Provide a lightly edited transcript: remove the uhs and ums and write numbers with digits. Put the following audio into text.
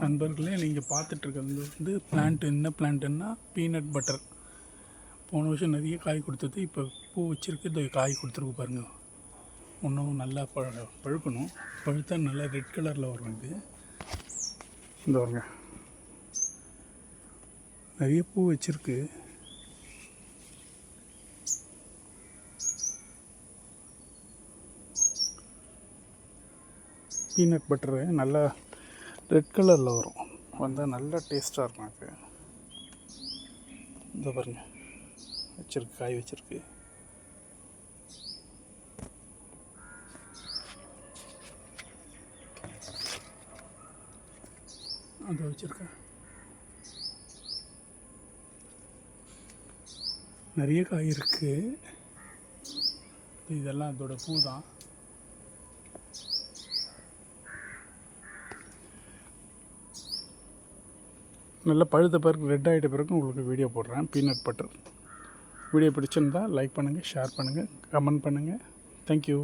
நண்பர்களே, நீங்கள் பார்த்துட்ருக்கிறது வந்து பிளான்ட். என்ன பிளான்ட்டுன்னா பீனட் பட்டர். போன வருஷம் நிறைய காய் கொடுத்தது, இப்போ பூ வச்சுருக்கு. இந்த காய் கொடுத்துருக்கு பாருங்கள். இன்னும் நல்லா பழுக்கணும். பழுத்தா நல்லா ரெட் கலரில் வரும். இது இந்த வருங்க நிறைய பூ வச்சுருக்கு. பீனட் பட்டரு நல்லா ரெட் கலரில் வரும். வந்தால் நல்லா டேஸ்ட்டாக இருக்கும். அது இந்த பாருங்க வச்சுருக்கு, காய் வச்சுருக்கு. அதை வச்சுருக்கேன். நிறைய காய் இருக்குது. இதெல்லாம் அதோட பூ தான். நல்லா பழுத்த பிறகு ரெட் ஆகிட்ட பிறகு உங்களுக்கு வீடியோ போடுறேன். பீனட் பட்டர் வீடியோ பிடிச்சிருந்தால் லைக் பண்ணுங்கள், ஷேர் பண்ணுங்கள், கமெண்ட் பண்ணுங்கள். தேங்க்யூ.